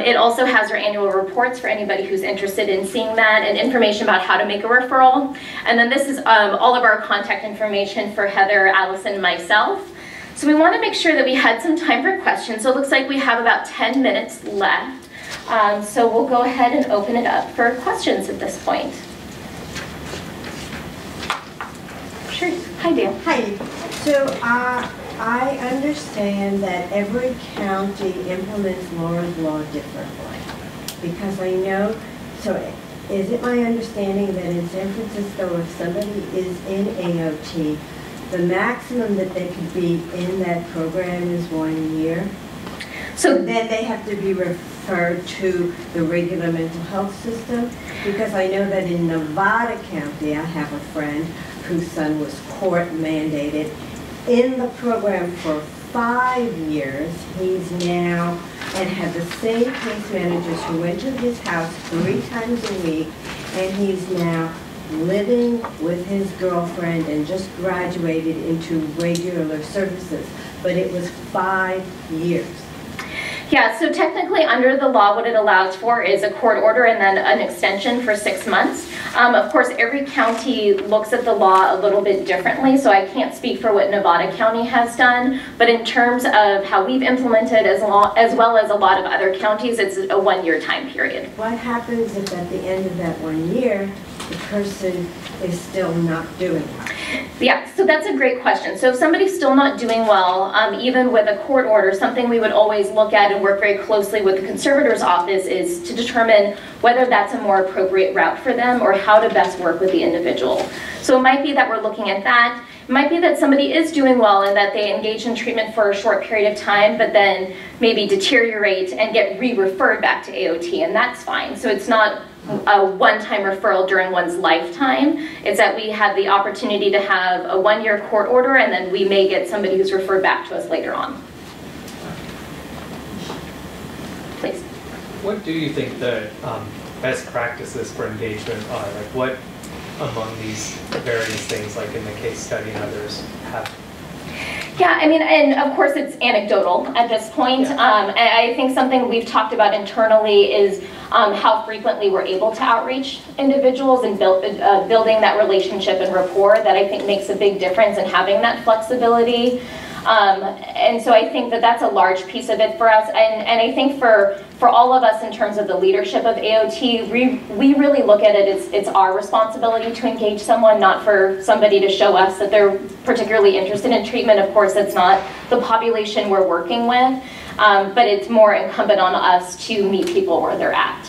It also has our annual reports for anybody who's interested in seeing that, and information about how to make a referral. And then this is all of our contact information for Heather, Allison, and myself. So we want to make sure that we had some time for questions. So it looks like we have about 10 minutes left. So we'll go ahead and open it up for questions at this point. Sure. Hi, Dan. Hi. So I understand that every county implements Laura's law differently. Because I know, so is it my understanding that in San Francisco, if somebody is in AOT, the maximum that they could be in that program is 1 year? So then they have to be referred to the regular mental health system? Because I know that in Nevada County, I have a friend whose son was court mandated in the program for 5 years. He's now, and had the same case managers who went to his house 3 times a week, and he's now living with his girlfriend and just graduated into regular services. But it was 5 years. Yeah, so technically under the law, what it allows for is a court order and then an extension for 6 months. Of course, every county looks at the law a little bit differently, so I can't speak for what Nevada County has done, but in terms of how we've implemented as well as a lot of other counties, it's a 1-year time period. What happens if at the end of that 1 year, the person is still not doing well? Yeah, so that's a great question. So if somebody's still not doing well, even with a court order, something we would always look at and work very closely with the conservator's office is to determine whether that's a more appropriate route for them or how to best work with the individual. So it might be that we're looking at that. It might be that somebody is doing well and that they engage in treatment for a short period of time, but then maybe deteriorate and get re-referred back to AOT, and that's fine. So it's not a one-time referral during one's lifetime. It's that we have the opportunity to have a 1-year court order, and then we may get somebody who's referred back to us later on. Please. What do you think the best practices for engagement are? Like, what among these various things, like in the case study and others, have? Yeah, I mean, and of course it's anecdotal at this point. And I think something we've talked about internally is how frequently we're able to outreach individuals and building that relationship and rapport that I think makes a big difference in having that flexibility. And so I think that that's a large piece of it for us. And I think for all of us in terms of the leadership of AOT, we really look at it as it's our responsibility to engage someone, not for somebody to show us that they're particularly interested in treatment. Of course, that's not the population we're working with, but it's more incumbent on us to meet people where they're at.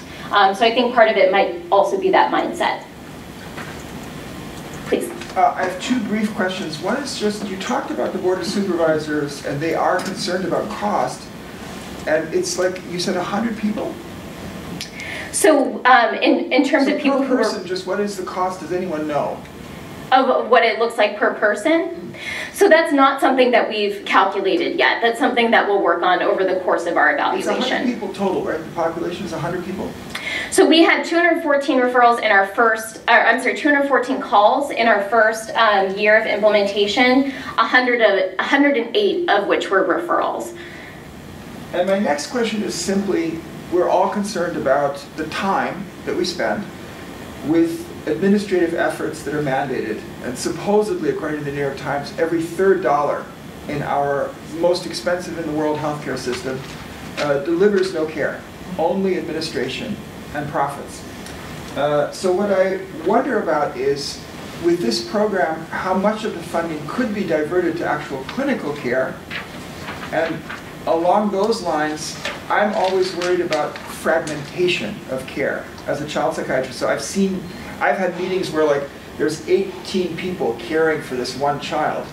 So I think part of it might also be that mindset. Please. I have 2 brief questions. One is just, you talked about the Board of Supervisors, and they are concerned about cost. And it's like, you said 100 people? So in terms of people who are... person, just what is the cost? Does anyone know? Of what it looks like per person? So that's not something that we've calculated yet. That's something that we'll work on over the course of our evaluation. It's 100 people total, right? The population is 100 people? So we had 214 referrals in our first, 214 calls in our first year of implementation, 108 of which were referrals. And my next question is simply, we're all concerned about the time that we spend with administrative efforts that are mandated. And supposedly, according to the New York Times, every third dollar in our most expensive in the world healthcare system delivers no care, only administration and profits. So what I wonder about is, with this program, how much of the funding could be diverted to actual clinical care? And along those lines, I'm always worried about fragmentation of care as a child psychiatrist. So I've had meetings where like there's 18 people caring for this one child,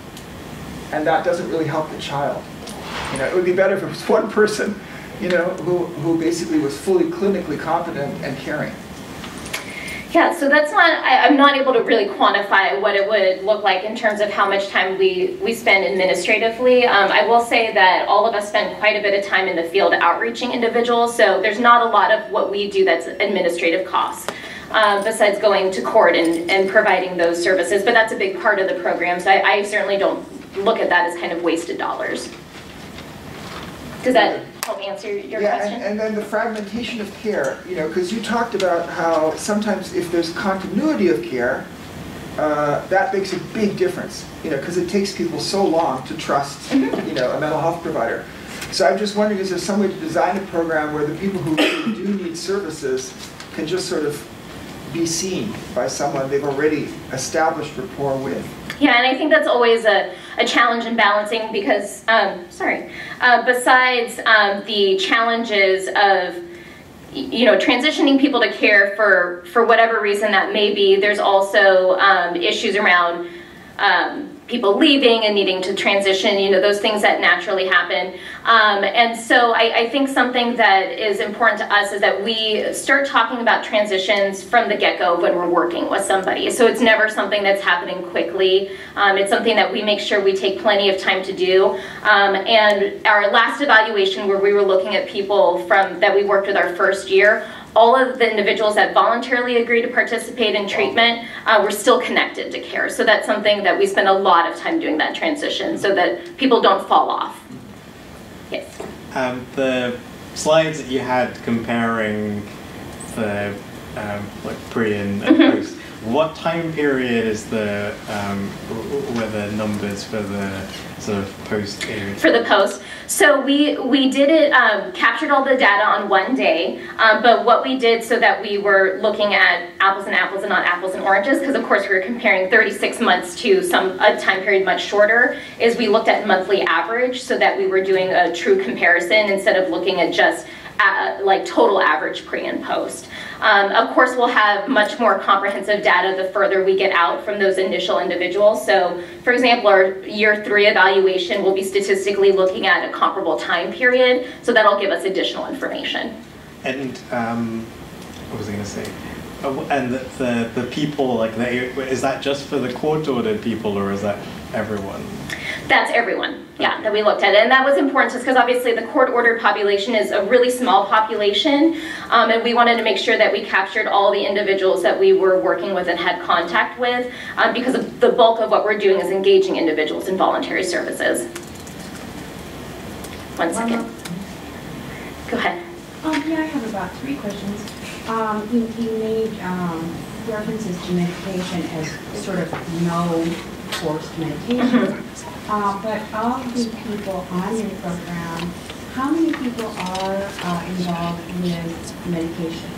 and that doesn't really help the child. You know, it would be better if it was one person, you know, who basically was fully clinically competent and caring. Yeah, so that's not, I'm not able to really quantify what it would look like in terms of how much time we spend administratively. I will say that all of us spend quite a bit of time in the field outreaching individuals, so there's not a lot of what we do that's administrative costs. besides going to court and providing those services. But that's a big part of the program, so I certainly don't look at that as kind of wasted dollars. Does that help answer your question? And then the fragmentation of care, because you talked about how sometimes if there's continuity of care, that makes a big difference, because it takes people so long to trust, a mental health provider. So I'm just wondering, is there some way to design a program where the people who really do need services can just sort of be seen by someone they've already established rapport with? Yeah, and I think that's always a challenge in balancing because, besides the challenges of transitioning people to care for whatever reason that may be, there's also issues around people leaving and needing to transition, those things that naturally happen. And so I think something that is important to us is that we start talking about transitions from the get-go when we're working with somebody. So it's never something that's happening quickly. It's something that we make sure we take plenty of time to do. And our last evaluation where we were looking at people that we worked with our first year, all of the individuals that voluntarily agreed to participate in treatment were still connected to care. So that's something that we spend a lot of time doing, that transition, so that people don't fall off. Yes? The slides that you had comparing the pre and post, what time period is were the numbers for the sort of post period? For the post. So we did it, captured all the data on one day, but what we did so that we were looking at apples and not apples and oranges, because of course we were comparing 36 months to a time period much shorter, is we looked at monthly average so that we were doing a true comparison instead of looking at just like total average pre and post. Of course, we'll have much more comprehensive data the further we get out from those initial individuals. So, for example, our year 3 evaluation will be statistically looking at a comparable time period, so that'll give us additional information. And what was I going to say? And the people, is that just for the court-ordered people, or is that everyone? That's everyone, yeah, that we looked at. And that was important just because obviously the court-ordered population is a really small population, and we wanted to make sure that we captured all the individuals that we were working with and had contact with, because the bulk of what we're doing is engaging individuals in voluntary services. One second. Go ahead. Yeah, I have about 3 questions. You made references to medication as sort of no forced medication. But of the people on your program, how many people are involved with medication?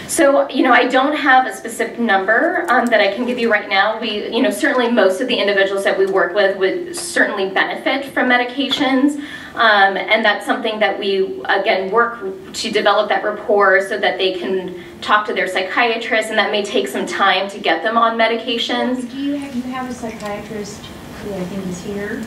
So, I don't have a specific number that I can give you right now. We, certainly most of the individuals that we work with would certainly benefit from medications. And that's something that we, again, work to develop that rapport so that they can talk to their psychiatrist, and that may take some time to get them on medications. Do you have a psychiatrist who I think is here?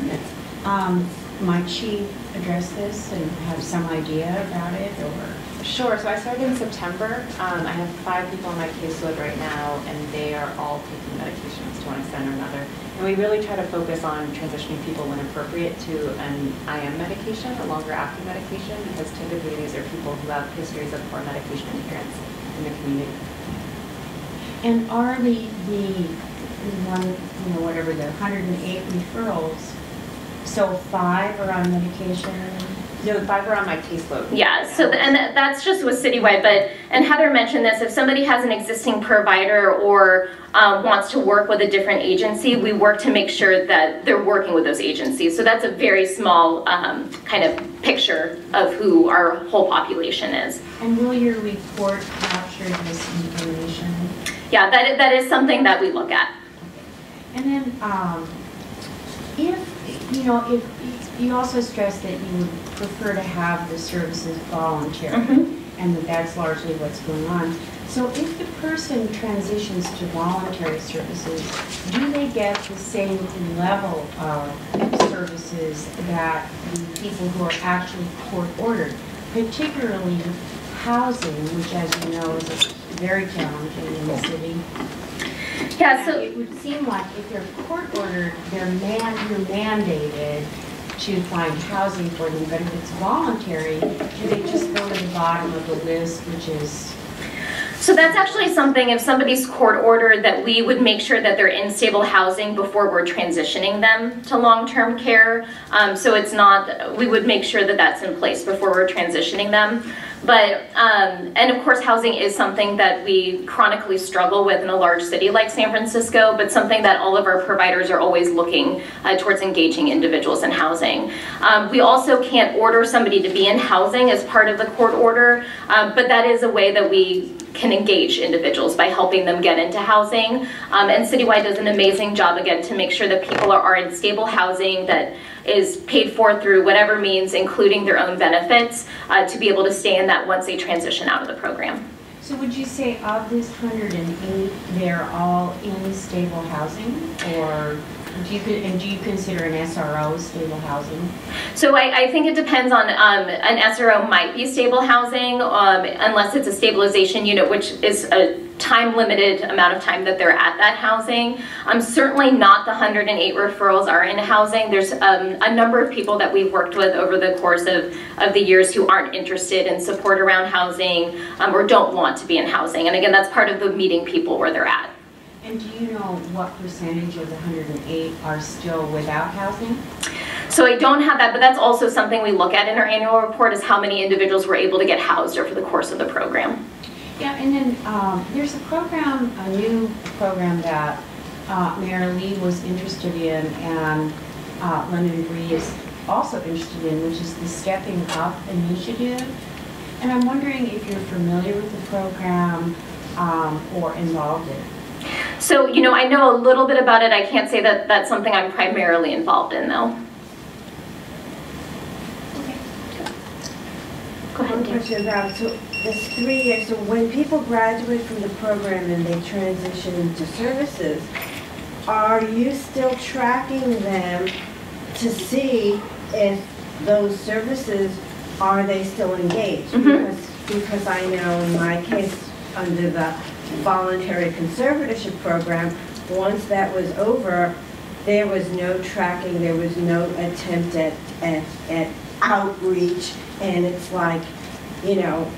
Might she address this and have some idea about it, or? Sure. So I started in September. I have 5 people on my caseload right now, and they are all taking medications to one extent or another. And we really try to focus on transitioning people when appropriate to an IM medication, a longer-acting medication, because typically these are people who have histories of poor medication adherence in the community. And are the whatever the 108 referrals, so 5 are on medication? No, 5 are on my caseload. Yeah, so that's just with Citywide, and Heather mentioned this, if somebody has an existing provider or wants to work with a different agency, we work to make sure that they're working with those agencies. So that's a very small kind of picture of who our whole population is. And will your report capture this information? Yeah, that is something that we look at. And then if you also stressed that you would prefer to have the services voluntary, and that's largely what's going on. So if the person transitions to voluntary services, do they get the same level of services that the people who are actually court-ordered, particularly housing, which as you know is very challenging in the city? Yeah, so it would seem like if they're court-ordered, you're mandated to find housing for them, but if it's voluntary, do they just go to the bottom of the list, which is So that's actually something, if somebody's court ordered, that we would make sure that they're in stable housing before we're transitioning them to long-term care. So it's not, we would make sure that that's in place before we're transitioning them. But, and of course housing is something that we chronically struggle with in a large city like San Francisco, but something that all of our providers are always looking towards engaging individuals in housing. We also can't order somebody to be in housing as part of the court order, but that is a way that we can engage individuals by helping them get into housing. And Citywide does an amazing job, again, to make sure that people are in stable housing that is paid for through whatever means, including their own benefits, to be able to stay in that once they transition out of the program. So would you say of this 108, they're all in stable housing, or do you consider an SRO stable housing? So I think it depends on, an SRO might be stable housing, unless it's a stabilization unit, which is a time-limited amount of time that they're at that housing. Certainly not the 108 referrals are in housing. There's a number of people that we've worked with over the course of the years who aren't interested in support around housing, or don't want to be in housing. And again, that's part of the meeting people where they're at. And do you know what percentage of the 108 are still without housing? So I don't have that, but that's also something we look at in our annual report, is how many individuals were able to get housed over the course of the program. Yeah, and then there's a program, a new program that Mayor Lee was interested in, and London Bree is also interested in, which is the Stepping Up initiative. And I'm wondering if you're familiar with the program or involved in it. So, you know, I know a little bit about it. I can't say that that's something I'm primarily involved in, though. Okay. Go ahead, Dan. Question about, so this 3 years, so when people graduate from the program and they transition into services, are you still tracking them to see if those services, are they still engaged? Because I know in my case, under the voluntary conservatorship program, once that was over, there was no tracking, there was no attempt at outreach, and it's like, you know,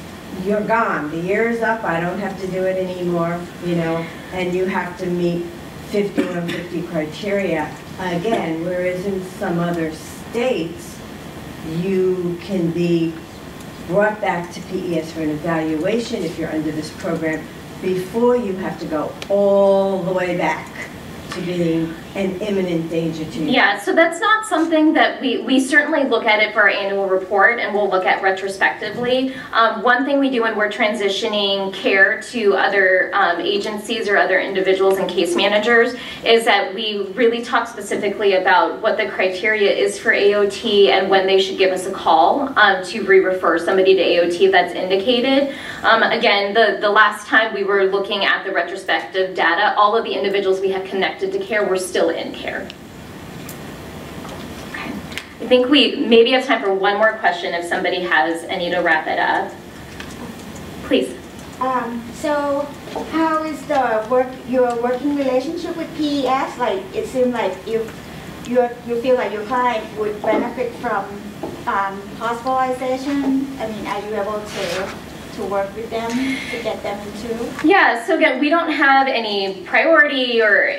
you're gone. The year is up, I don't have to do it anymore, you know, and you have to meet 5150 criteria again, whereas in some other states, you can be brought back to PES for an evaluation if you're under this program before you have to go all the way back to being an imminent danger to you. Yeah, so that's not something that we certainly look at it for our annual report, and we'll look at retrospectively. One thing we do when we're transitioning care to other agencies or other individuals and case managers is that we really talk specifically about what the criteria is for AOT and when they should give us a call to re-refer somebody to AOT that's indicated. Again, the last time we were looking at the retrospective data, all of the individuals we had connected to care were still in care. Okay. I think we maybe have time for one more question if somebody has any to wrap it up. Please. So how is your working relationship with PES? Like, it seems like you feel like your client would benefit from hospitalization. I mean, are you able to work with them to get them into? Yeah, so again, we don't have any priority or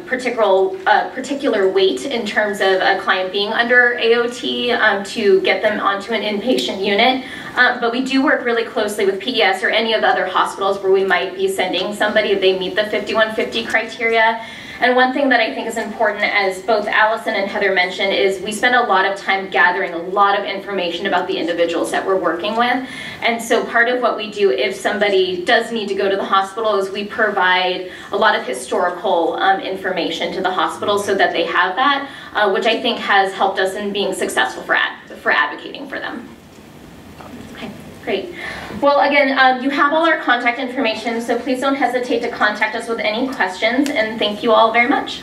particular weight in terms of a client being under AOT to get them onto an inpatient unit. But we do work really closely with PES or any of the other hospitals where we might be sending somebody if they meet the 5150 criteria. And one thing that I think is important, as both Allison and Heather mentioned, is we spend a lot of time gathering a lot of information about the individuals that we're working with. And so part of what we do if somebody does need to go to the hospital is we provide a lot of historical information to the hospital so that they have that, which I think has helped us in being successful for advocating for them. Okay, great. Well, again, you have all our contact information, so please don't hesitate to contact us with any questions, and thank you all very much.